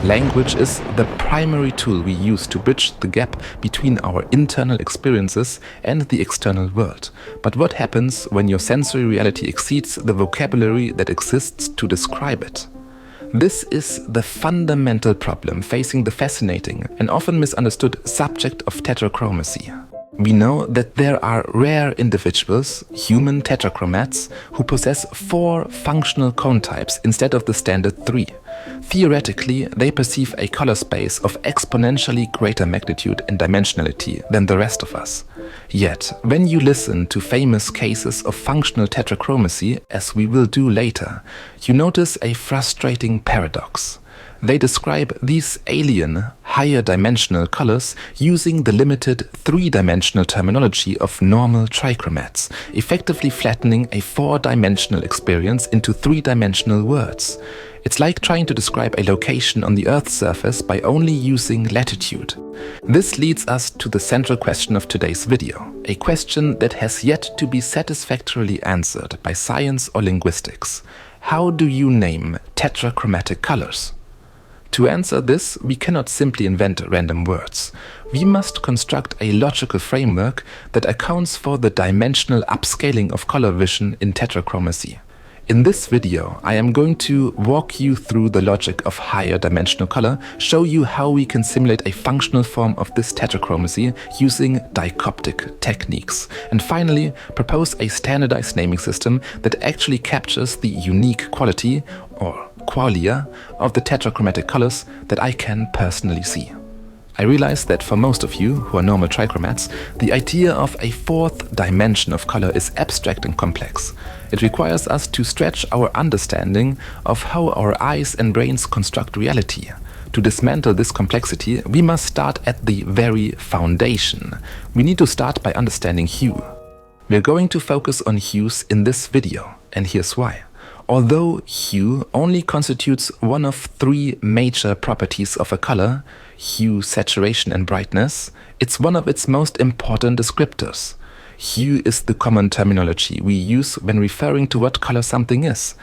Language is the primary tool we use to bridge the gap between our internal experiences and the external world. But what happens when your sensory reality exceeds the vocabulary that exists to describe it? This is the fundamental problem facing the fascinating and often misunderstood subject of tetrachromacy. We know that there are rare individuals, human tetrachromats, who possess 4 functional cone types instead of the standard 3. Theoretically, they perceive a color space of exponentially greater magnitude and dimensionality than the rest of us. Yet, when you listen to famous cases of functional tetrachromacy, as we will do later, you notice a frustrating paradox. They describe these alien, higher dimensional colors using the limited 3-dimensional terminology of normal trichromats, effectively flattening a 4-dimensional experience into 3-dimensional words. It's like trying to describe a location on the Earth's surface by only using latitude. This leads us to the central question of today's video, a question that has yet to be satisfactorily answered by science or linguistics. How do you name tetrachromatic colors? To answer this, we cannot simply invent random words. We must construct a logical framework that accounts for the dimensional upscaling of color vision in tetrachromacy. In this video, I am going to walk you through the logic of higher dimensional color, show you how we can simulate a functional form of this tetrachromacy using Dichoptic techniques, and finally propose a standardized naming system that actually captures the unique quality, or qualia, of the tetrachromatic colors that I can personally see. I realize that for most of you who are normal trichromats, the idea of a 4th dimension of color is abstract and complex. It requires us to stretch our understanding of how our eyes and brains construct reality. To dismantle this complexity, we must start at the very foundation. We need to start by understanding hue. We're going to focus on hues in this video, and here's why. Although hue only constitutes one of 3 major properties of a color, hue, saturation and brightness, it's one of its most important descriptors. Hue is the common terminology we use when referring to what color something is.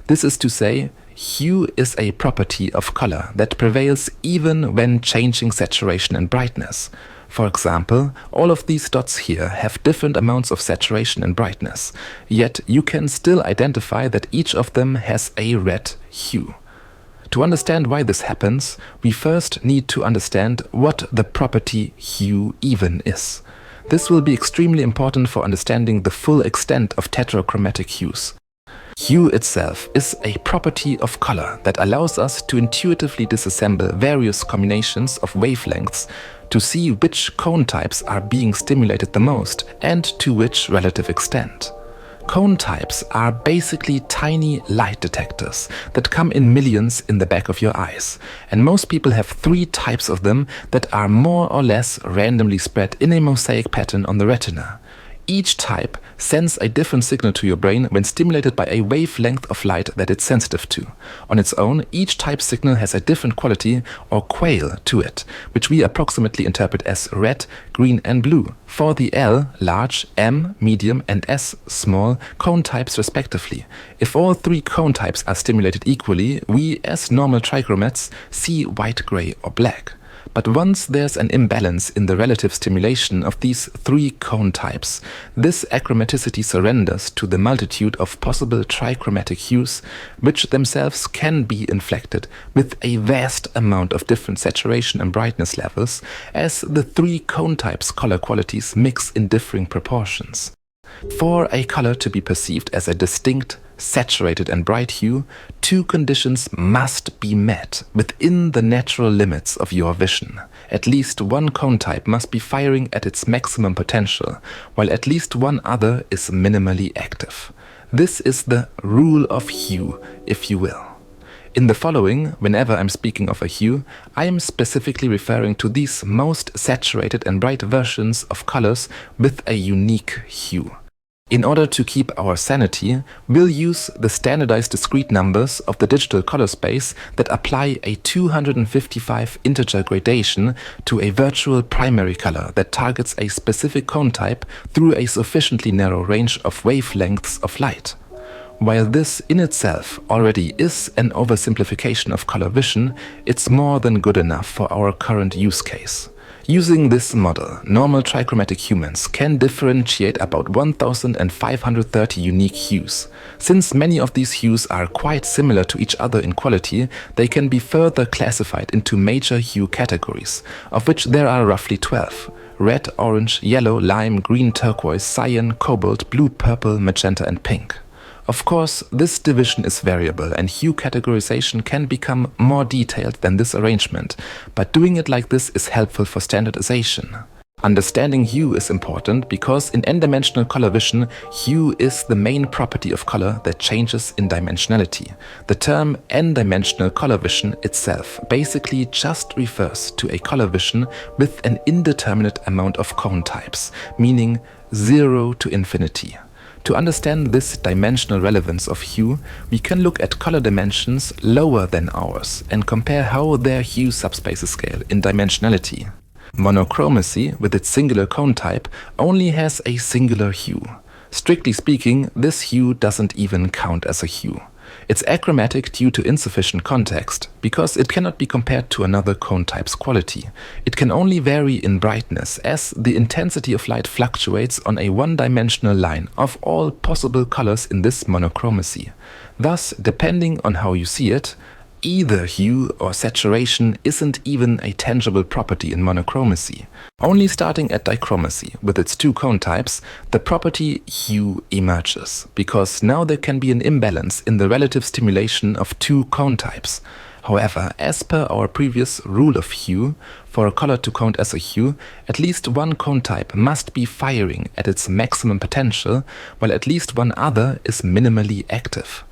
This is to say, hue is a property of color that prevails even when changing saturation and brightness. For example, all of these dots here have different amounts of saturation and brightness, yet you can still identify that each of them has a red hue. To understand why this happens, we first need to understand what the property hue even is. This will be extremely important for understanding the full extent of tetrachromatic hues. Hue itself is a property of color that allows us to intuitively disassemble various combinations of wavelengths to see which cone types are being stimulated the most and to which relative extent. Cone types are basically tiny light detectors that come in millions in the back of your eyes, and most people have 3 types of them that are more or less randomly spread in a mosaic pattern on the retina. Each type sends a different signal to your brain when stimulated by a wavelength of light that it's sensitive to. On its own, each type signal has a different quality or quale to it, which we approximately interpret as red, green and blue, for the L, large, M, medium and S, small, cone types respectively. If all 3 cone types are stimulated equally, we as normal trichromats see white, gray or black. But once there's an imbalance in the relative stimulation of these 3 cone types, this achromaticity surrenders to the multitude of possible trichromatic hues, which themselves can be inflected with a vast amount of different saturation and brightness levels, as the 3 cone types' color qualities mix in differing proportions. For a color to be perceived as a distinct, saturated and bright hue, 2 conditions must be met within the natural limits of your vision. At least one cone type must be firing at its maximum potential, while at least one other is minimally active. This is the rule of hue, if you will. In the following, whenever I'm speaking of a hue, I am specifically referring to these most saturated and bright versions of colors with a unique hue. In order to keep our sanity, we'll use the standardized discrete numbers of the digital color space that apply a 255 integer gradation to a virtual primary color that targets a specific cone type through a sufficiently narrow range of wavelengths of light. While this in itself already is an oversimplification of color vision, it's more than good enough for our current use case. Using this model, normal trichromatic humans can differentiate about 1530 unique hues. Since many of these hues are quite similar to each other in quality, they can be further classified into major hue categories, of which there are roughly 12. Red, orange, yellow, lime, green, turquoise, cyan, cobalt, blue, purple, magenta and pink. Of course, this division is variable and hue categorization can become more detailed than this arrangement, but doing it like this is helpful for standardization. Understanding hue is important because in n-dimensional color vision, hue is the main property of color that changes in dimensionality. The term n-dimensional color vision itself basically just refers to a color vision with an indeterminate amount of cone types, meaning 0 to infinity. To understand this dimensional relevance of hue, we can look at color dimensions lower than ours and compare how their hue subspaces scale in dimensionality. Monochromacy, with its singular cone type, only has a singular hue. Strictly speaking, this hue doesn't even count as a hue. It's achromatic due to insufficient context, because it cannot be compared to another cone type's quality. It can only vary in brightness, as the intensity of light fluctuates on a one-dimensional line of all possible colors in this monochromacy. Thus, depending on how you see it, either hue or saturation isn't even a tangible property in monochromacy. Only starting at dichromacy, with its two cone types, the property hue emerges, because now there can be an imbalance in the relative stimulation of two cone types. However, as per our previous rule of hue, for a color to count as a hue, at least one cone type must be firing at its maximum potential, while at least one other is minimally active.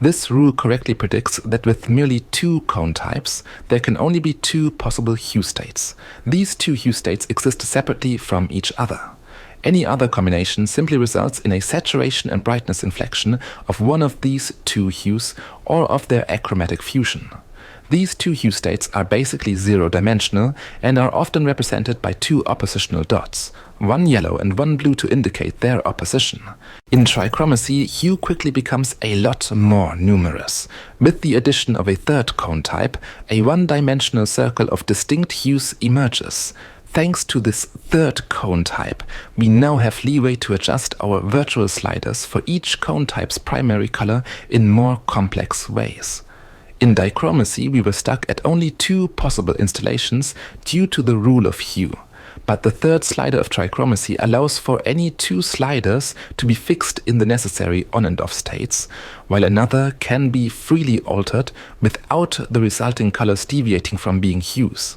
This rule correctly predicts that with merely two cone types, there can only be two possible hue states. These two hue states exist separately from each other. Any other combination simply results in a saturation and brightness inflection of one of these two hues or of their achromatic fusion. These two hue states are basically zero-dimensional and are often represented by two oppositional dots, one yellow and one blue to indicate their opposition. In trichromacy, hue quickly becomes a lot more numerous. With the addition of a third cone type, a one-dimensional circle of distinct hues emerges. Thanks to this third cone type, we now have leeway to adjust our virtual sliders for each cone type's primary color in more complex ways. In dichromacy, we were stuck at only two possible installations due to the rule of hue. But the third slider of trichromacy allows for any two sliders to be fixed in the necessary on and off states, while another can be freely altered without the resulting colors deviating from being hues.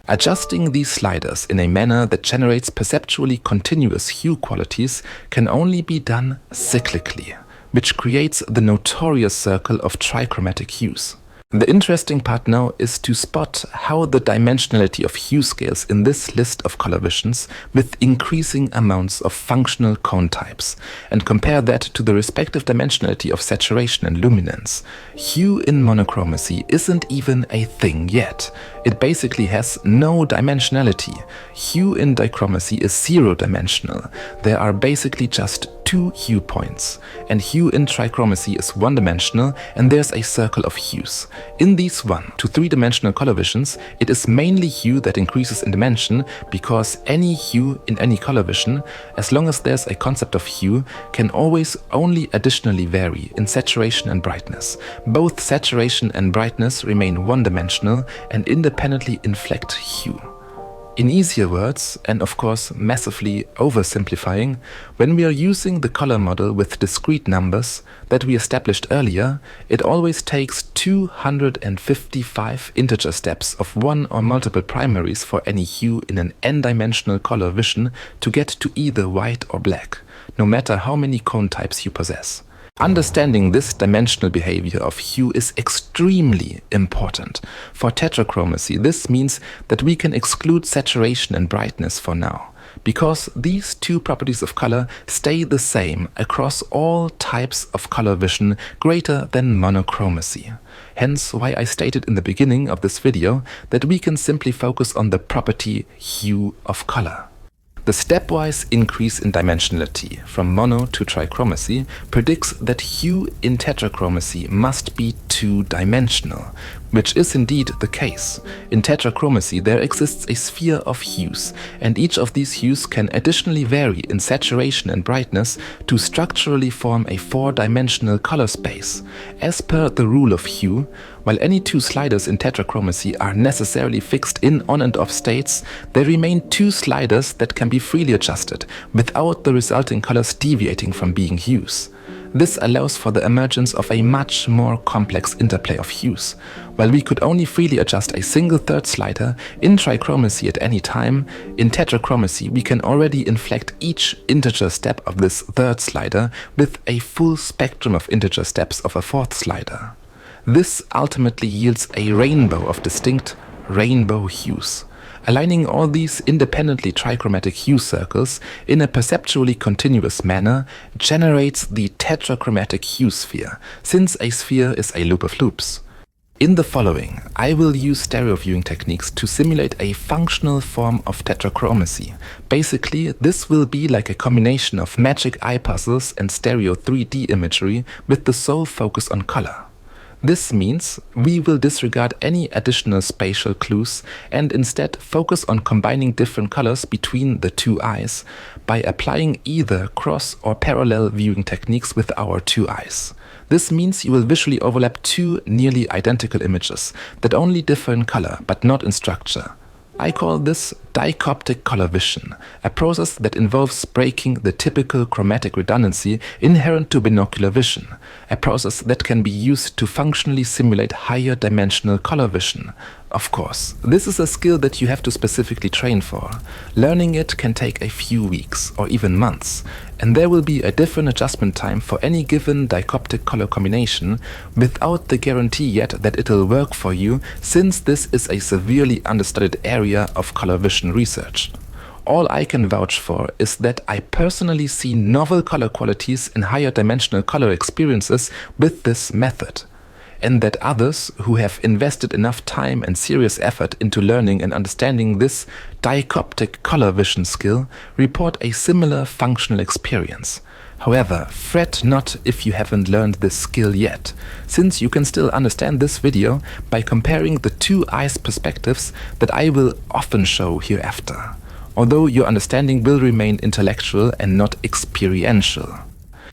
Adjusting these sliders in a manner that generates perceptually continuous hue qualities can only be done cyclically, which creates the notorious circle of trichromatic hues. The interesting part now is to spot how the dimensionality of hue scales in this list of color visions with increasing amounts of functional cone types, and compare that to the respective dimensionality of saturation and luminance. Hue in monochromacy isn't even a thing yet. It basically has no dimensionality. Hue in dichromacy is zero-dimensional. There are basically just two hue points, and hue in trichromacy is one-dimensional and there's a circle of hues. In these 1 to 3-dimensional color visions, it is mainly hue that increases in dimension, because any hue in any color vision, as long as there's a concept of hue, can always only additionally vary in saturation and brightness. Both saturation and brightness remain one-dimensional and independently inflect hue. In easier words, and of course massively oversimplifying, when we are using the color model with discrete numbers that we established earlier, it always takes 255 integer steps of one or multiple primaries for any hue in an n-dimensional color vision to get to either white or black, no matter how many cone types you possess. Understanding this dimensional behavior of hue is extremely important. For tetrachromacy, this means that we can exclude saturation and brightness for now, because these two properties of color stay the same across all types of color vision greater than monochromacy. Hence why I stated in the beginning of this video that we can simply focus on the property hue of color. The stepwise increase in dimensionality from mono to trichromacy predicts that hue in tetrachromacy must be two-dimensional, which is indeed the case. In tetrachromacy there exists a sphere of hues, and each of these hues can additionally vary in saturation and brightness to structurally form a four-dimensional color space. As per the rule of hue, while any two sliders in tetrachromacy are necessarily fixed in on and off states, there remain two sliders that can be freely adjusted without the resulting colors deviating from being hues. This allows for the emergence of a much more complex interplay of hues. While we could only freely adjust a single third slider in trichromacy at any time, in tetrachromacy we can already inflect each integer step of this third slider with a full spectrum of integer steps of a fourth slider. This ultimately yields a rainbow of distinct rainbow hues. Aligning all these independently trichromatic hue circles in a perceptually continuous manner generates the tetrachromatic hue sphere, since a sphere is a loop of loops. In the following, I will use stereo viewing techniques to simulate a functional form of tetrachromacy. Basically, this will be like a combination of magic eye puzzles and stereo 3D imagery with the sole focus on color. This means we will disregard any additional spatial clues and instead focus on combining different colors between the two eyes by applying either cross or parallel viewing techniques with our two eyes. This means you will visually overlap two nearly identical images that only differ in color but not in structure. I call this Dichoptic color vision, a process that involves breaking the typical chromatic redundancy inherent to binocular vision, a process that can be used to functionally simulate higher dimensional color vision. Of course, this is a skill that you have to specifically train for. Learning it can take a few weeks or even months, and there will be a different adjustment time for any given dichoptic color combination without the guarantee yet that it'll work for you, since this is a severely understudied area of color vision research. All I can vouch for is that I personally see novel color qualities in higher dimensional color experiences with this method, and that others who have invested enough time and serious effort into learning and understanding this dichoptic color vision skill report a similar functional experience. However, fret not if you haven't learned this skill yet, since you can still understand this video by comparing the two eyes perspectives that I will often show hereafter, although your understanding will remain intellectual and not experiential.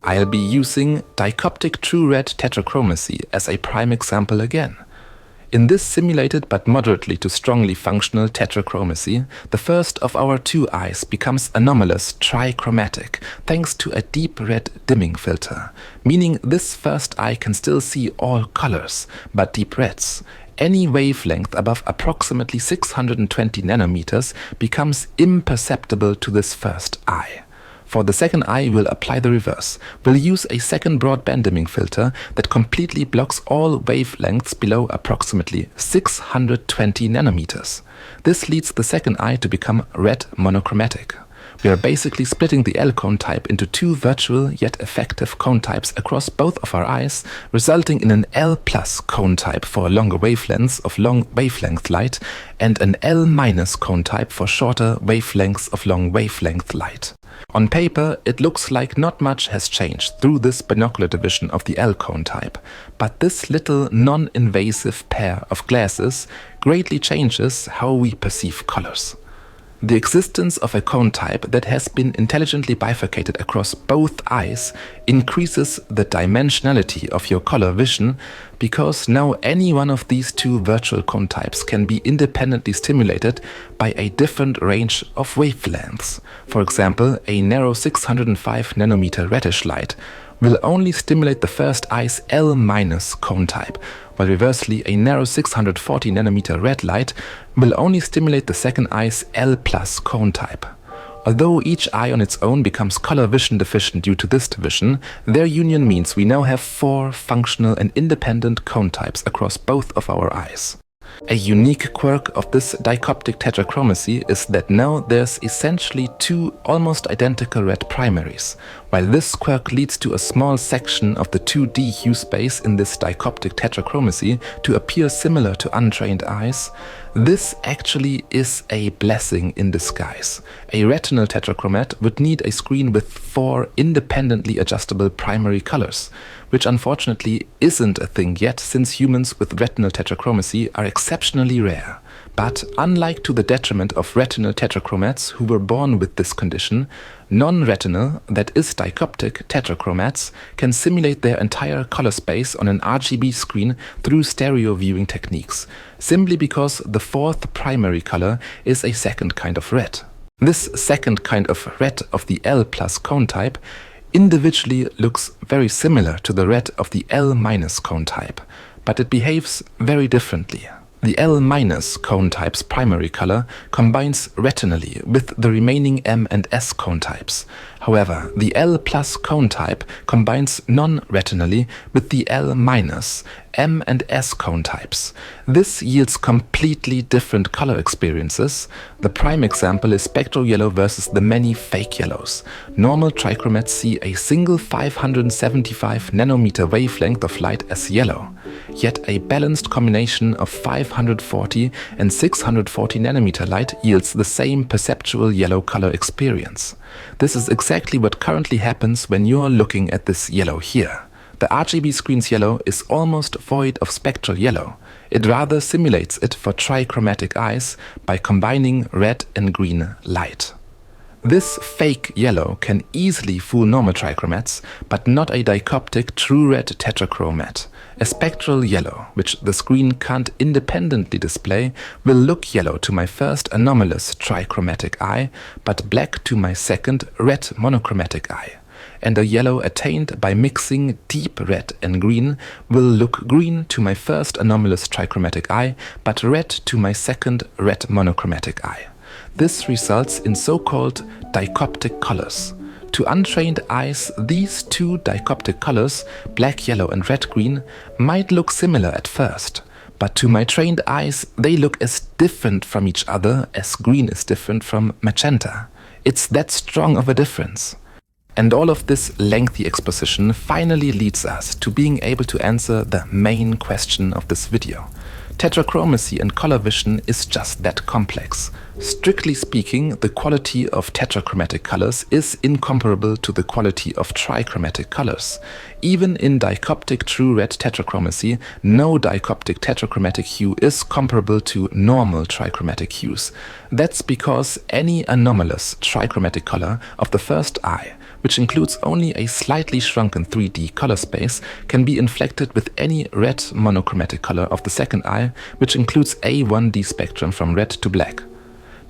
I'll be using Dichoptic True Red Tetrachromacy as a prime example again. In this simulated but moderately to strongly functional tetrachromacy, the first of our two eyes becomes anomalous trichromatic thanks to a deep red dimming filter, meaning this first eye can still see all colors but deep reds. Any wavelength above approximately 620 nanometers becomes imperceptible to this first eye. For the second eye, we'll apply the reverse. We'll use a second broadband dimming filter that completely blocks all wavelengths below approximately 620 nanometers. This leads the second eye to become red monochromatic. We are basically splitting the L cone type into two virtual yet effective cone types across both of our eyes, resulting in an L plus cone type for longer wavelengths of long wavelength light and an L minus cone type for shorter wavelengths of long wavelength light. On paper, it looks like not much has changed through this binocular division of the L cone type, but this little non-invasive pair of glasses greatly changes how we perceive colors. The existence of a cone type that has been intelligently bifurcated across both eyes increases the dimensionality of your color vision, because now any one of these two virtual cone types can be independently stimulated by a different range of wavelengths. For example, a narrow 605 nanometer reddish light will only stimulate the first eye's L- cone type, while reversely a narrow 640 nanometer red light will only stimulate the second eye's L+ cone type. Although each eye on its own becomes color vision deficient due to this division, their union means we now have 4 functional and independent cone types across both of our eyes. A unique quirk of this dichoptic tetrachromacy is that now there's essentially 2 almost identical red primaries, While this quirk leads to a small section of the 2D hue space in this dichoptic tetrachromacy to appear similar to untrained eyes, this actually is a blessing in disguise. A retinal tetrachromat would need a screen with 4 independently adjustable primary colors, which unfortunately isn't a thing yet since humans with retinal tetrachromacy are exceptionally rare. But unlike to the detriment of retinal tetrachromats who were born with this condition, non-retinal, that is dichoptic, tetrachromats can simulate their entire color space on an RGB screen through stereo viewing techniques, simply because the 4th primary color is a second kind of red. This second kind of red of the L+ cone type individually looks very similar to the red of the L- cone type, but it behaves very differently. The L- cone type's primary color combines retinally with the remaining M and S cone types. However, the L+ cone type combines non-retinally with the L-, M and S cone types. This yields completely different color experiences. The prime example is spectral yellow versus the many fake yellows. Normal trichromats see a single 575 nanometer wavelength of light as yellow. Yet a balanced combination of 540 and 640 nanometer light yields the same perceptual yellow color experience. This is exactly what currently happens when you're looking at this yellow here. The RGB screen's yellow is almost void of spectral yellow. It rather simulates it for trichromatic eyes by combining red and green light. This fake yellow can easily fool normal trichromats, but not a dichoptic true red tetrachromat. A spectral yellow, which the screen can't independently display, will look yellow to my first anomalous trichromatic eye, but black to my second red monochromatic eye. And a yellow attained by mixing deep red and green will look green to my first anomalous trichromatic eye, but red to my second red monochromatic eye. This results in so-called dichoptic colors. To untrained eyes, these two dichoptic colors, black, yellow and red-green, might look similar at first, but to my trained eyes they look as different from each other as green is different from magenta. It's that strong of a difference. And all of this lengthy exposition finally leads us to being able to answer the main question of this video. Tetrachromacy and color vision is just that complex. Strictly speaking, the quality of tetrachromatic colors is incomparable to the quality of trichromatic colors. Even in dichoptic true red tetrachromacy, no dichoptic tetrachromatic hue is comparable to normal trichromatic hues. That's because any anomalous trichromatic color of the first eye, which includes only a slightly shrunken 3D color space, can be inflected with any red monochromatic color of the second eye, which includes a 1D spectrum from red to black.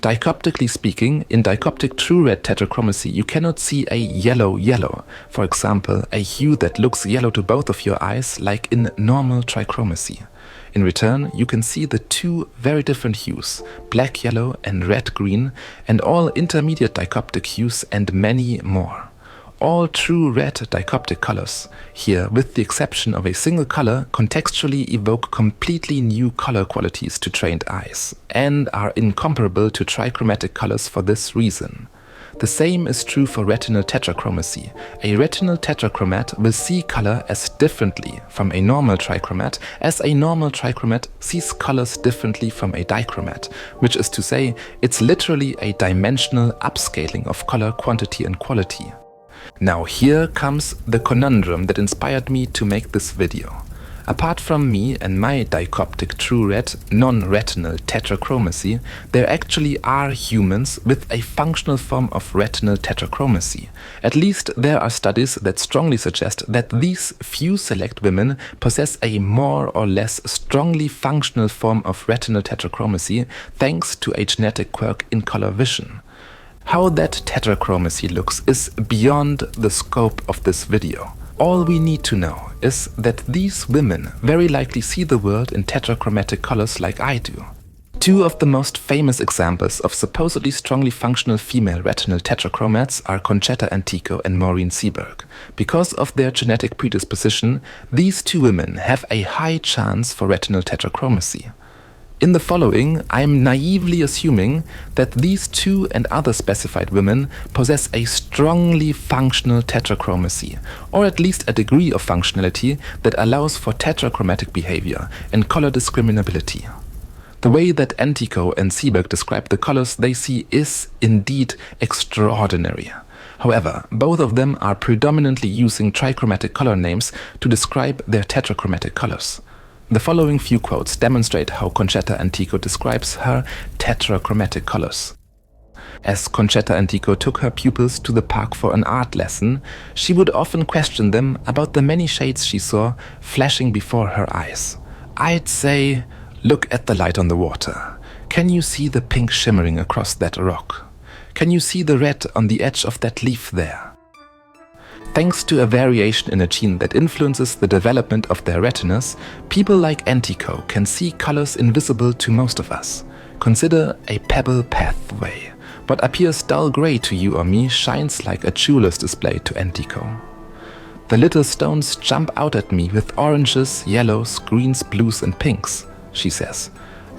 Dichoptically speaking, in dichoptic true red tetrachromacy you cannot see a yellow-yellow, for example, a hue that looks yellow to both of your eyes like in normal trichromacy. In return, you can see the two very different hues, black-yellow and red-green, and all intermediate dichoptic hues and many more. All true red dichoptic colors, here with the exception of a single color, contextually evoke completely new color qualities to trained eyes, and are incomparable to trichromatic colors for this reason. The same is true for retinal tetrachromacy. A retinal tetrachromat will see color as differently from a normal trichromat as a normal trichromat sees colors differently from a dichromat, which is to say, it's literally a dimensional upscaling of color quantity and quality. Now here comes the conundrum that inspired me to make this video. Apart from me and my dichoptic true red non-retinal tetrachromacy, there actually are humans with a functional form of retinal tetrachromacy. At least there are studies that strongly suggest that these few select women possess a more or less strongly functional form of retinal tetrachromacy thanks to a genetic quirk in color vision. How that tetrachromacy looks is beyond the scope of this video. All we need to know is that these women very likely see the world in tetrachromatic colors like I do. Two of the most famous examples of supposedly strongly functional female retinal tetrachromats are Concetta Antico and Maureen Seberg. Because of their genetic predisposition, these two women have a high chance for retinal tetrachromacy. In the following, I am naively assuming that these two and other specified women possess a strongly functional tetrachromacy, or at least a degree of functionality that allows for tetrachromatic behavior and color discriminability. The way that Antico and Seeberg describe the colors they see is indeed extraordinary. However, both of them are predominantly using trichromatic color names to describe their tetrachromatic colors. The following few quotes demonstrate how Concetta Antico describes her tetrachromatic colors. As Concetta Antico took her pupils to the park for an art lesson, she would often question them about the many shades she saw flashing before her eyes. I'd say, "Look at the light on the water. Can you see the pink shimmering across that rock? Can you see the red on the edge of that leaf there?" Thanks to a variation in a gene that influences the development of their retinas, people like Antico can see colors invisible to most of us. Consider a pebble pathway. What appears dull gray to you or me shines like a jeweler's display to Antico. The little stones jump out at me with oranges, yellows, greens, blues and pinks, she says.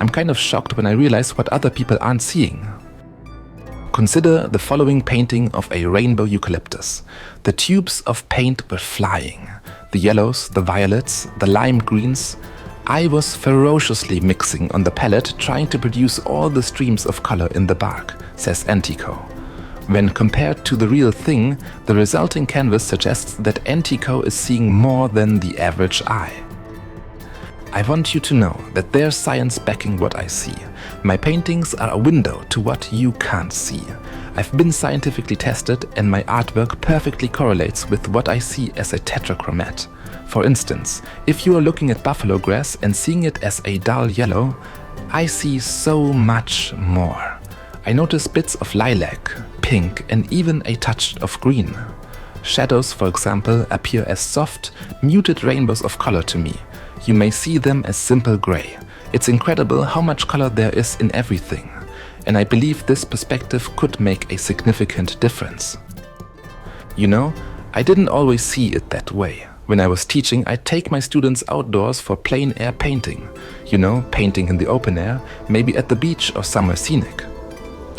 I'm kind of shocked when I realize what other people aren't seeing. Consider the following painting of a rainbow eucalyptus. The tubes of paint were flying. The yellows, the violets, the lime greens. I was ferociously mixing on the palette, trying to produce all the streams of color in the bark, says Antico. When compared to the real thing, the resulting canvas suggests that Antico is seeing more than the average eye. I want you to know that there's science backing what I see. My paintings are a window to what you can't see. I've been scientifically tested and my artwork perfectly correlates with what I see as a tetrachromat. For instance, if you are looking at buffalo grass and seeing it as a dull yellow, I see so much more. I notice bits of lilac, pink and even a touch of green. Shadows, for example, appear as soft, muted rainbows of color to me. You may see them as simple gray. It's incredible how much color there is in everything, and I believe this perspective could make a significant difference. You know, I didn't always see it that way. When I was teaching, I'd take my students outdoors for plein air painting. You know, painting in the open air, maybe at the beach or somewhere scenic.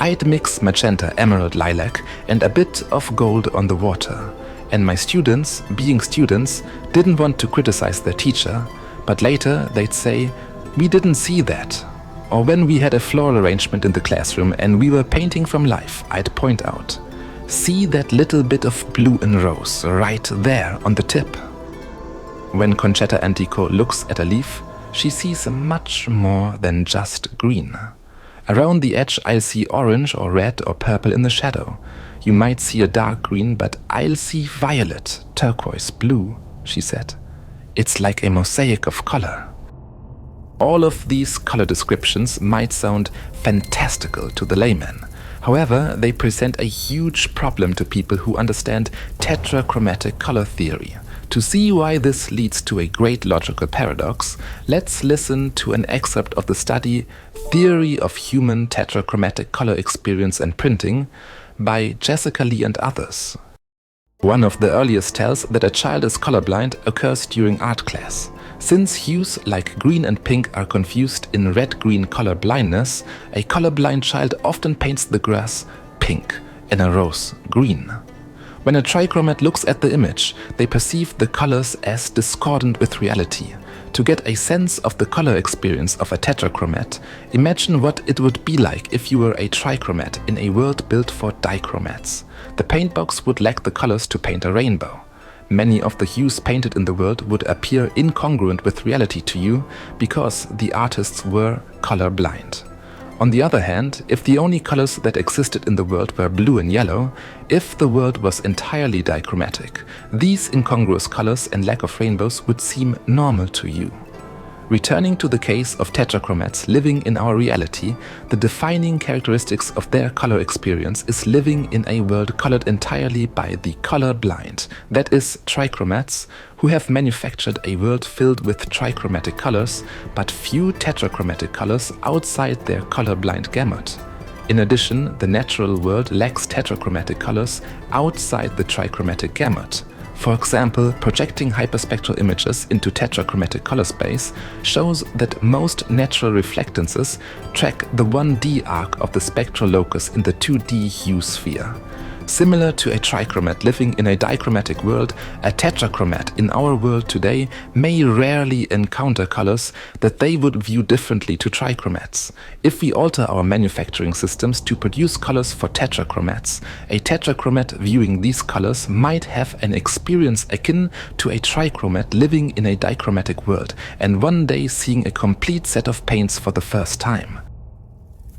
I'd mix magenta, emerald, lilac and a bit of gold on the water. And my students, being students, didn't want to criticize their teacher, but later they'd say, "We didn't see that." Or when we had a floral arrangement in the classroom and we were painting from life, I'd point out, "See that little bit of blue and rose right there on the tip." When Concetta Antico looks at a leaf, she sees much more than just green. Around the edge I'll see orange or red or purple in the shadow. You might see a dark green, but I'll see violet, turquoise, blue, she said. It's like a mosaic of color. All of these color descriptions might sound fantastical to the layman. However, they present a huge problem to people who understand tetrachromatic color theory. To see why this leads to a great logical paradox, let's listen to an excerpt of the study Theory of Human Tetrachromatic Color Experience and Printing by Jessica Lee and others. One of the earliest tells that a child is colorblind occurs during art class. Since hues like green and pink are confused in red-green color blindness, a colorblind child often paints the grass pink and a rose green. When a trichromat looks at the image, they perceive the colors as discordant with reality. To get a sense of the color experience of a tetrachromat, imagine what it would be like if you were a trichromat in a world built for dichromats. The paint box would lack the colors to paint a rainbow. Many of the hues painted in the world would appear incongruent with reality to you because the artists were colorblind. On the other hand, if the only colors that existed in the world were blue and yellow, if the world was entirely dichromatic, these incongruous colors and lack of rainbows would seem normal to you. Returning to the case of tetrachromats living in our reality, the defining characteristics of their color experience is living in a world colored entirely by the colorblind, that is, trichromats, who have manufactured a world filled with trichromatic colors, but few tetrachromatic colors outside their colorblind gamut. In addition, the natural world lacks tetrachromatic colors outside the trichromatic gamut. For example, projecting hyperspectral images into tetrachromatic color space shows that most natural reflectances track the 1D arc of the spectral locus in the 2D hue sphere. Similar to a trichromat living in a dichromatic world, a tetrachromat in our world today may rarely encounter colors that they would view differently to trichromats. If we alter our manufacturing systems to produce colors for tetrachromats, a tetrachromat viewing these colors might have an experience akin to a trichromat living in a dichromatic world and one day seeing a complete set of paints for the first time.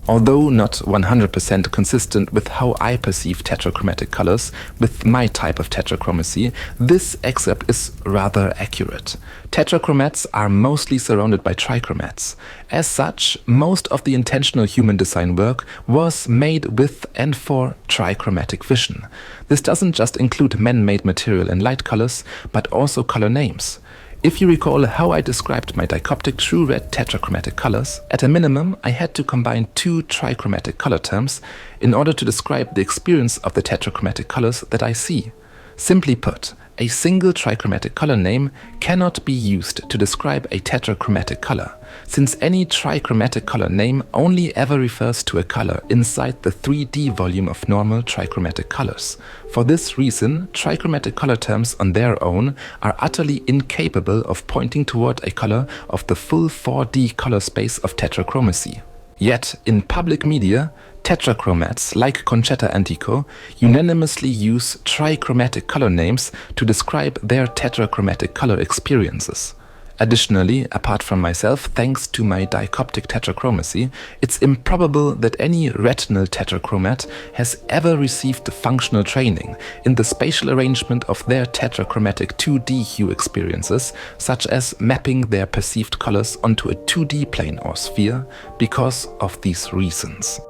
Although not 100% consistent with how I perceive tetrachromatic colors with my type of tetrachromacy, this excerpt is rather accurate. Tetrachromats are mostly surrounded by trichromats. As such, most of the intentional human design work was made with and for trichromatic vision. This doesn't just include man-made material and light colors, but also color names. If you recall how I described my Dichoptic true red tetrachromatic colors, at a minimum I had to combine two trichromatic color terms in order to describe the experience of the tetrachromatic colors that I see. Simply put, a single trichromatic color name cannot be used to describe a tetrachromatic color, since any trichromatic color name only ever refers to a color inside the 3D volume of normal trichromatic colors. For this reason, trichromatic color terms on their own are utterly incapable of pointing toward a color of the full 4D color space of tetrachromacy. Yet, in public media, tetrachromats like Concetta Antico unanimously use trichromatic color names to describe their tetrachromatic color experiences. Additionally, apart from myself, thanks to my Dichoptic tetrachromacy, it's improbable that any retinal tetrachromat has ever received functional training in the spatial arrangement of their tetrachromatic 2D hue experiences, such as mapping their perceived colors onto a 2D plane or sphere, because of these reasons.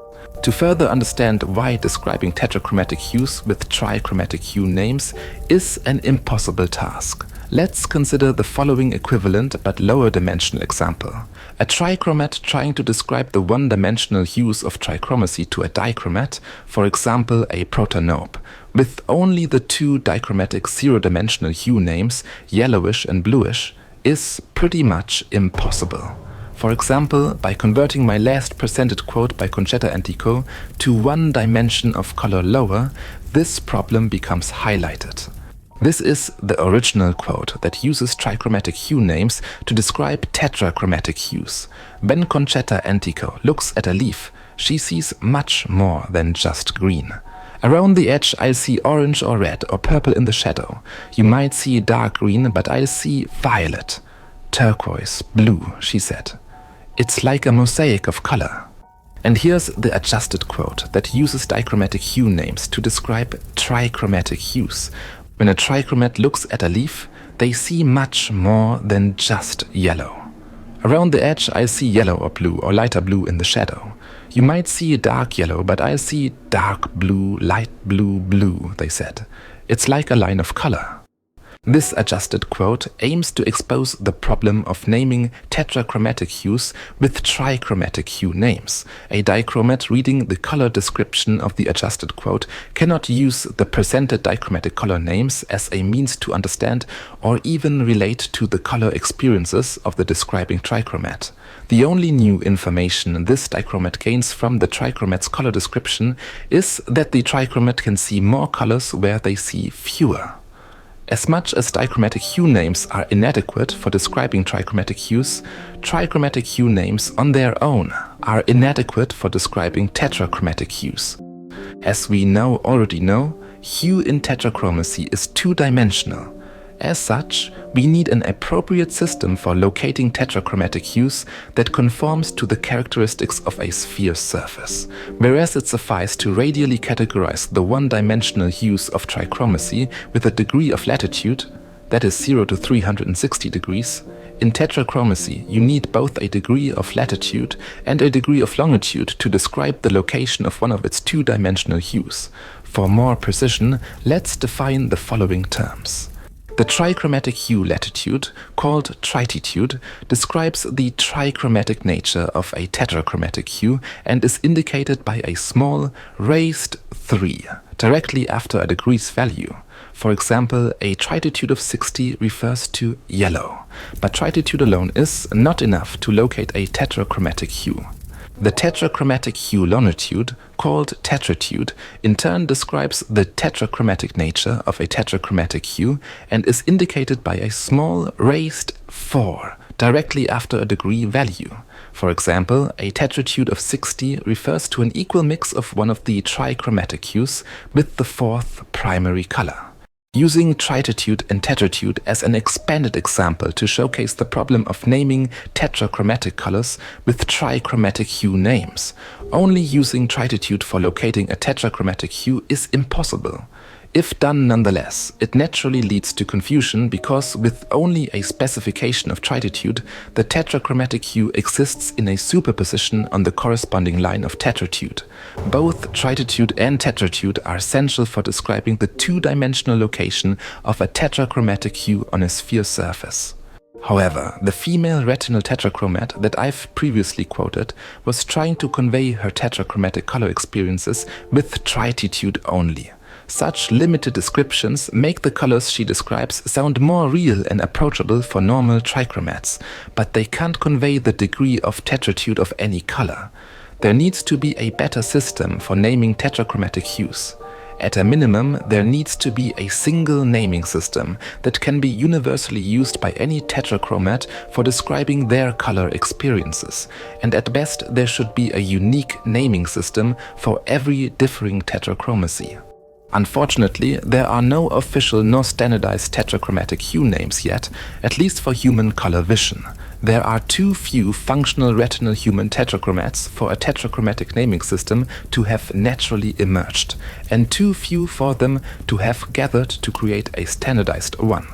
To further understand why describing tetrachromatic hues with trichromatic hue names is an impossible task, let's consider the following equivalent but lower dimensional example. A trichromat trying to describe the one-dimensional hues of trichromacy to a dichromat, for example a protanope, with only the two dichromatic zero-dimensional hue names, yellowish and bluish, is pretty much impossible. For example, by converting my last presented quote by Concetta Antico to one dimension of color lower, this problem becomes highlighted. This is the original quote that uses trichromatic hue names to describe tetrachromatic hues. When Concetta Antico looks at a leaf, she sees much more than just green. Around the edge I'll see orange or red or purple in the shadow. You might see dark green, but I'll see violet, turquoise, blue, she said. It's like a mosaic of color. And here's the adjusted quote that uses dichromatic hue names to describe trichromatic hues. When a trichromat looks at a leaf, they see much more than just yellow. Around the edge I'll see yellow or blue or lighter blue in the shadow. You might see dark yellow, but I'll see dark blue, light blue, blue, they said. It's like a line of color. This adjusted quote aims to expose the problem of naming tetrachromatic hues with trichromatic hue names. A dichromat reading the color description of the adjusted quote cannot use the presented dichromatic color names as a means to understand or even relate to the color experiences of the describing trichromat. The only new information this dichromat gains from the trichromat's color description is that the trichromat can see more colors where they see fewer. As much as dichromatic hue names are inadequate for describing trichromatic hues, trichromatic hue names on their own are inadequate for describing tetrachromatic hues. As we already know, hue in tetrachromacy is two-dimensional. As such, we need an appropriate system for locating tetrachromatic hues that conforms to the characteristics of a sphere's surface. Whereas it suffices to radially categorize the one-dimensional hues of trichromacy with a degree of latitude, that is 0 to 360 degrees, in tetrachromacy you need both a degree of latitude and a degree of longitude to describe the location of one of its two-dimensional hues. For more precision, let's define the following terms. The trichromatic hue latitude, called Trititude, describes the trichromatic nature of a tetrachromatic hue and is indicated by a small raised 3 directly after a degree's value. For example, a trititude of 60 refers to yellow, but trititude alone is not enough to locate a tetrachromatic hue. The tetrachromatic hue longitude, called tetritude, in turn describes the tetrachromatic nature of a tetrachromatic hue and is indicated by a small raised 4 directly after a degree value. For example, a tetritude of 60 refers to an equal mix of one of the trichromatic hues with the fourth primary color. Using trititude and tetritude as an expanded example to showcase the problem of naming tetrachromatic colors with trichromatic hue names. Only using trititude for locating a tetrachromatic hue is impossible. If done nonetheless, it naturally leads to confusion because with only a specification of trititude, the tetrachromatic hue exists in a superposition on the corresponding line of tetritude. Both trititude and tetritude are essential for describing the two-dimensional location of a tetrachromatic hue on a sphere surface. However, the female retinal tetrachromat that I've previously quoted was trying to convey her tetrachromatic color experiences with trititude only. Such limited descriptions make the colors she describes sound more real and approachable for normal trichromats, but they can't convey the degree of tetritude of any color. There needs to be a better system for naming tetrachromatic hues. At a minimum, there needs to be a single naming system that can be universally used by any tetrachromat for describing their color experiences, and at best there should be a unique naming system for every differing tetrachromacy. Unfortunately, there are no official nor standardized tetrachromatic hue names yet, at least for human color vision. There are too few functional retinal human tetrachromats for a tetrachromatic naming system to have naturally emerged, and too few for them to have gathered to create a standardized one.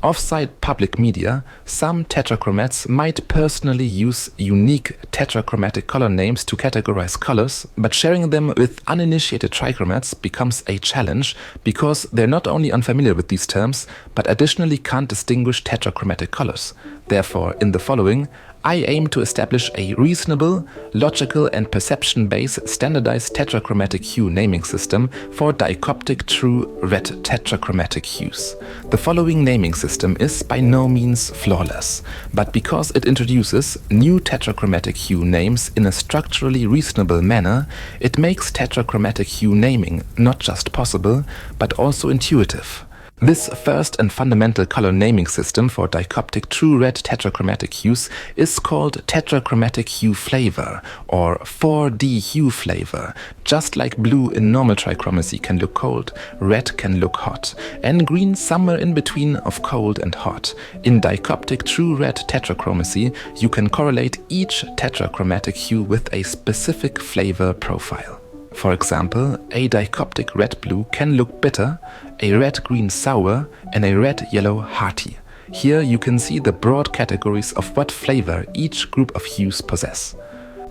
Off-site public media, some tetrachromats might personally use unique tetrachromatic color names to categorize colors, but sharing them with uninitiated trichromats becomes a challenge because they're not only unfamiliar with these terms, but additionally can't distinguish tetrachromatic colors. Therefore, in the following, I aim to establish a reasonable, logical and perception-based standardized tetrachromatic hue naming system for dichoptic true red tetrachromatic hues. The following naming system is by no means flawless, but because it introduces new tetrachromatic hue names in a structurally reasonable manner, it makes tetrachromatic hue naming not just possible, but also intuitive. This first and fundamental color naming system for dichoptic true red tetrachromatic hues is called tetrachromatic hue flavor or 4D hue flavor. Just like blue in normal trichromacy can look cold, red can look hot, and green somewhere in between of cold and hot. In dichoptic true red tetrachromacy, you can correlate each tetrachromatic hue with a specific flavor profile. For example, a dichoptic red-blue can look bitter, a red-green sour, and a red-yellow hearty. Here you can see the broad categories of what flavor each group of hues possess.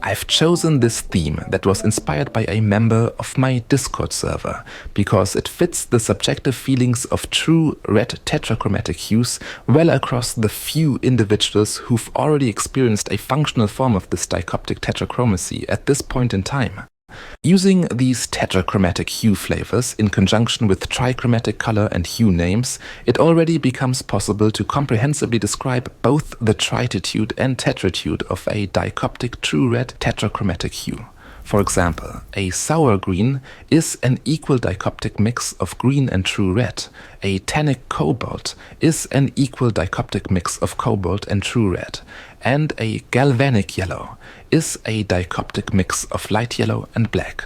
I've chosen this theme that was inspired by a member of my Discord server because it fits the subjective feelings of true red tetrachromatic hues well across the few individuals who've already experienced a functional form of this dichoptic tetrachromacy at this point in time. Using these tetrachromatic hue flavors in conjunction with trichromatic color and hue names, it already becomes possible to comprehensively describe both the trititude and tetritude of a dichoptic true red tetrachromatic hue. For example, a sour green is an equal dichoptic mix of green and true red. A tannic cobalt is an equal dichoptic mix of cobalt and true red. And a galvanic yellow is a dichoptic mix of light yellow and black.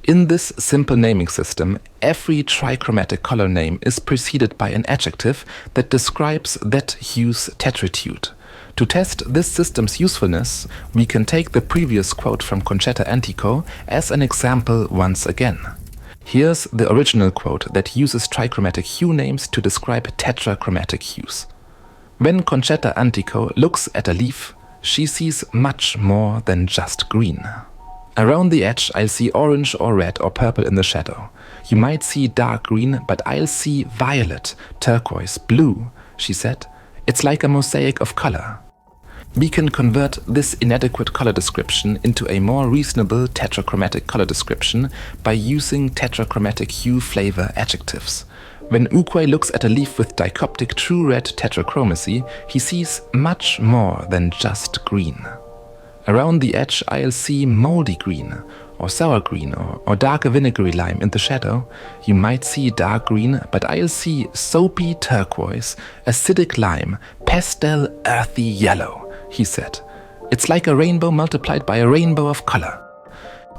In this simple naming system, every trichromatic color name is preceded by an adjective that describes that hue's tetritude. To test this system's usefulness, we can take the previous quote from Concetta Antico as an example once again. Here's the original quote that uses trichromatic hue names to describe tetrachromatic hues. When Concetta Antico looks at a leaf, she sees much more than just green. Around the edge I'll see orange or red or purple in the shadow. You might see dark green, but I'll see violet, turquoise, blue, she said. It's like a mosaic of color. We can convert this inadequate color description into a more reasonable tetrachromatic color description by using tetrachromatic hue flavor adjectives. When Oogway looks at a leaf with Dichoptic true red tetrachromacy, he sees much more than just green. Around the edge I'll see moldy green, or sour green, or darker vinegary lime in the shadow. You might see dark green, but I'll see soapy turquoise, acidic lime, pastel earthy yellow, he said. It's like a rainbow multiplied by a rainbow of color.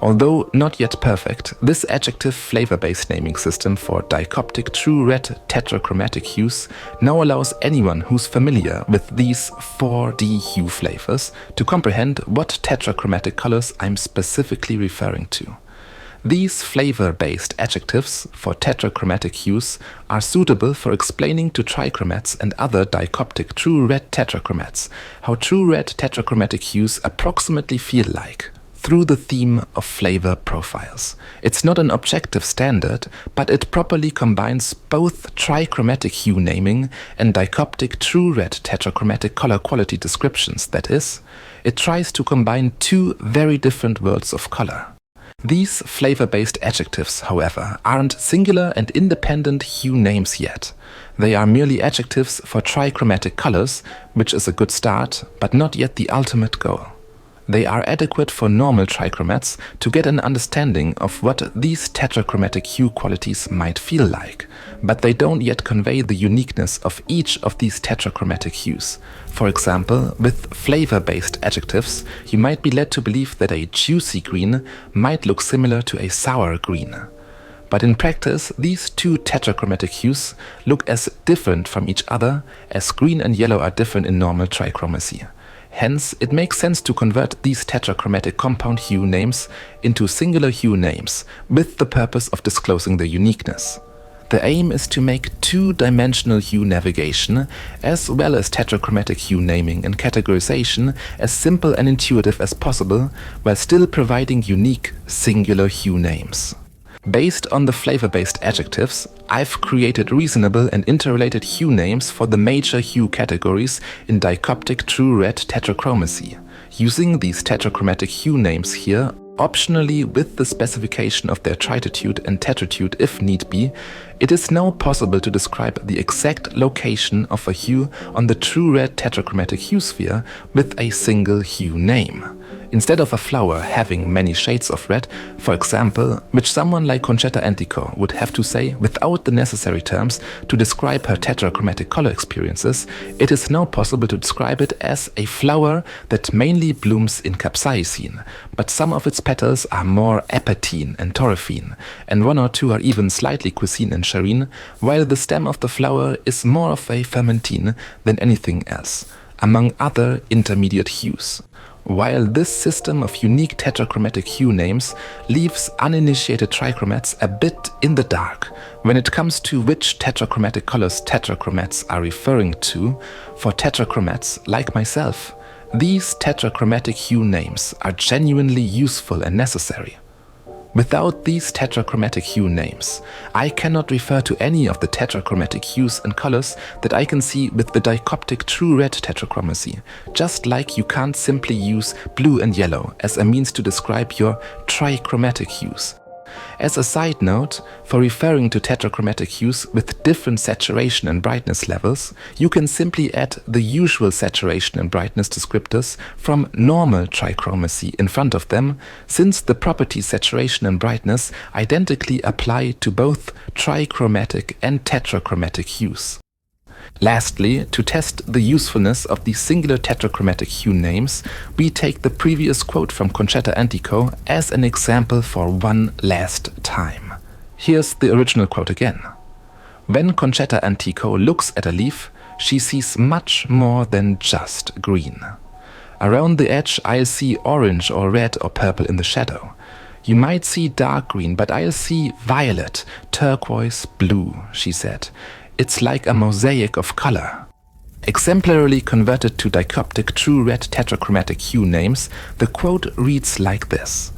Although not yet perfect, this adjective flavor-based naming system for Dichoptic true red Tetrachromatic hues now allows anyone who's familiar with these 4D hue flavors to comprehend what tetrachromatic colors I'm specifically referring to. These flavor-based adjectives for tetrachromatic hues are suitable for explaining to trichromats and other Dichoptic true red tetrachromats how true red tetrachromatic hues approximately feel like, through the theme of flavor profiles. It's not an objective standard, but it properly combines both trichromatic hue naming and Dichoptic true red tetrachromatic color quality descriptions. That is, it tries to combine two very different worlds of color. These flavor-based adjectives, however, aren't singular and independent hue names yet. They are merely adjectives for trichromatic colors, which is a good start, but not yet the ultimate goal. They are adequate for normal trichromats to get an understanding of what these tetrachromatic hue qualities might feel like, but they don't yet convey the uniqueness of each of these tetrachromatic hues. For example, with flavor-based adjectives, you might be led to believe that a juicy green might look similar to a sour green. But in practice, these two tetrachromatic hues look as different from each other as green and yellow are different in normal trichromacy. Hence, it makes sense to convert these tetrachromatic compound hue names into singular hue names, with the purpose of disclosing their uniqueness. The aim is to make two-dimensional hue navigation, as well as tetrachromatic hue naming and categorization, as simple and intuitive as possible, while still providing unique, singular hue names. Based on the flavor-based adjectives, I've created reasonable and interrelated hue names for the major hue categories in Dichoptic true red tetrachromacy. Using these tetrachromatic hue names here, optionally with the specification of their Trititude and Tetritude if need be, it is now possible to describe the exact location of a hue on the true red tetrachromatic hue sphere with a single hue name. Instead of a flower having many shades of red, for example, which someone like Concetta Antico would have to say without the necessary terms to describe her tetrachromatic color experiences, it is now possible to describe it as a flower that mainly blooms in capsaicin, but some of its petals are more apatine and torrephine, and one or two are even slightly cuisine and charine, while the stem of the flower is more of a fermentine than anything else, among other intermediate hues. While this system of unique tetrachromatic hue names leaves uninitiated trichromats a bit in the dark when it comes to which tetrachromatic colors tetrachromats are referring to, for tetrachromats like myself, these tetrachromatic hue names are genuinely useful and necessary. Without these tetrachromatic hue names, I cannot refer to any of the tetrachromatic hues and colors that I can see with the Dichoptic true red tetrachromacy, just like you can't simply use blue and yellow as a means to describe your trichromatic hues. As a side note, for referring to tetrachromatic hues with different saturation and brightness levels, you can simply add the usual saturation and brightness descriptors from normal trichromacy in front of them, since the properties saturation and brightness identically apply to both trichromatic and tetrachromatic hues. Lastly, to test the usefulness of these singular tetrachromatic hue names, we take the previous quote from Concetta Antico as an example for one last time. Here's the original quote again. When Concetta Antico looks at a leaf, she sees much more than just green. Around the edge I'll see orange or red or purple in the shadow. You might see dark green, but I'll see violet, turquoise, blue, she said. It's like a mosaic of color. Exemplarily converted to Dichoptic true red tetrachromatic hue names, the quote reads like this.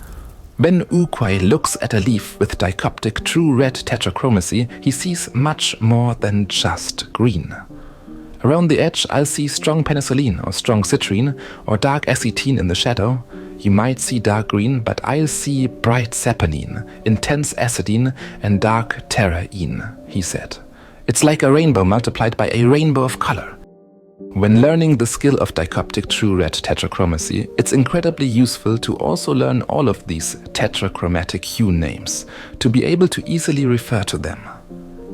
When Ooqui looks at a leaf with Dichoptic true red tetrachromacy, he sees much more than just green. Around the edge I'll see strong penicillin or strong citrine or dark acetine in the shadow. You might see dark green, but I'll see bright saponine, intense acidine and dark terraine, he said. It's like a rainbow multiplied by a rainbow of color. When learning the skill of Dichoptic true-red tetrachromacy, it's incredibly useful to also learn all of these tetrachromatic hue names, to be able to easily refer to them.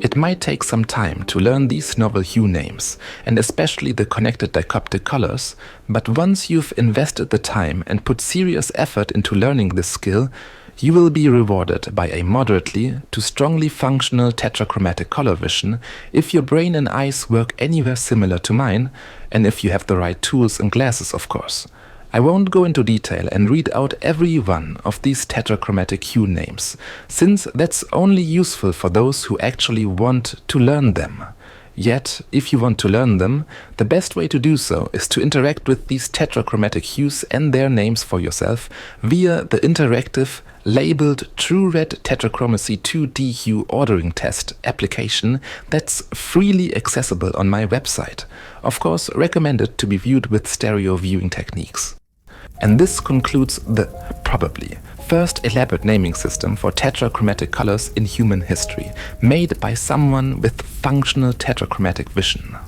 It might take some time to learn these novel hue names, and especially the connected dichoptic colors, but once you've invested the time and put serious effort into learning this skill, you will be rewarded by a moderately to strongly functional tetrachromatic color vision if your brain and eyes work anywhere similar to mine, and if you have the right tools and glasses, of course. I won't go into detail and read out every one of these tetrachromatic hue names, since that's only useful for those who actually want to learn them. Yet, if you want to learn them, the best way to do so is to interact with these tetrachromatic hues and their names for yourself via the interactive, labeled True Red Tetrachromacy 2D Hue Ordering Test application that's freely accessible on my website. Of course, recommended to be viewed with stereo viewing techniques. And this concludes the, probably, first elaborate naming system for tetrachromatic colors in human history, made by someone with functional tetrachromatic vision.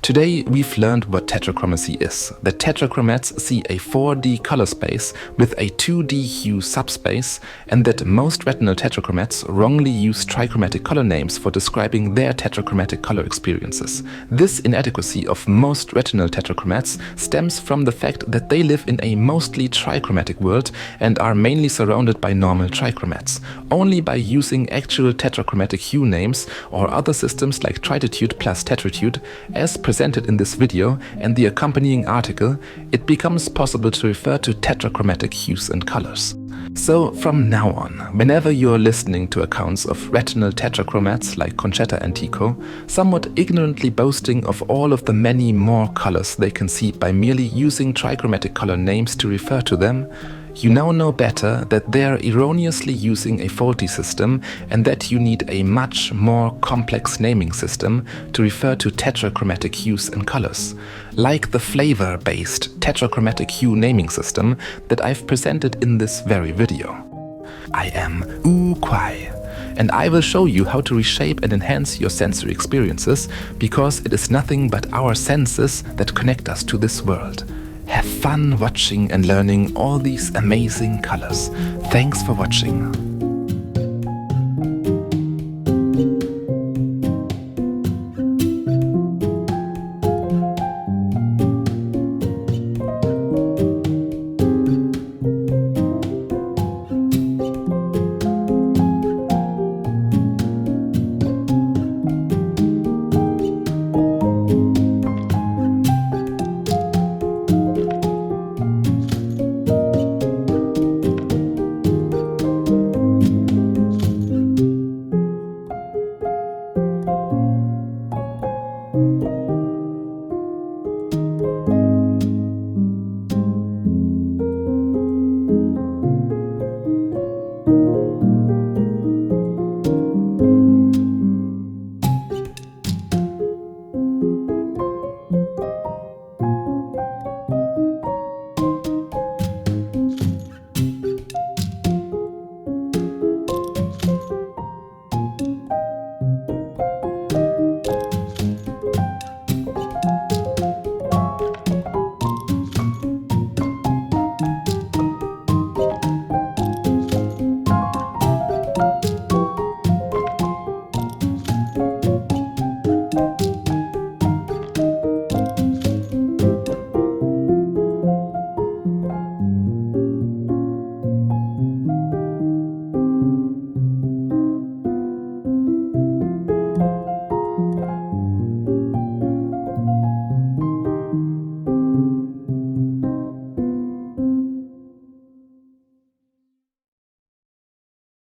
Today we've learned what tetrachromacy is, that tetrachromats see a 4D color space with a 2D hue subspace, and that most retinal tetrachromats wrongly use trichromatic color names for describing their tetrachromatic color experiences. This inadequacy of most retinal tetrachromats stems from the fact that they live in a mostly trichromatic world and are mainly surrounded by normal trichromats. Only by using actual tetrachromatic hue names or other systems like Trititude plus Tetritude, as presented in this video and the accompanying article, it becomes possible to refer to tetrachromatic hues and colors. So from now on, whenever you're listening to accounts of retinal tetrachromats like Concetta and Tycho, somewhat ignorantly boasting of all of the many more colors they can see by merely using trichromatic color names to refer to them, you now know better that they're erroneously using a faulty system and that you need a much more complex naming system to refer to tetrachromatic hues and colors, like the flavor-based tetrachromatic hue naming system that I've presented in this very video. I am Ooqui, and I will show you how to reshape and enhance your sensory experiences, because it is nothing but our senses that connect us to this world. Have fun watching and learning all these amazing colors. Thanks for watching.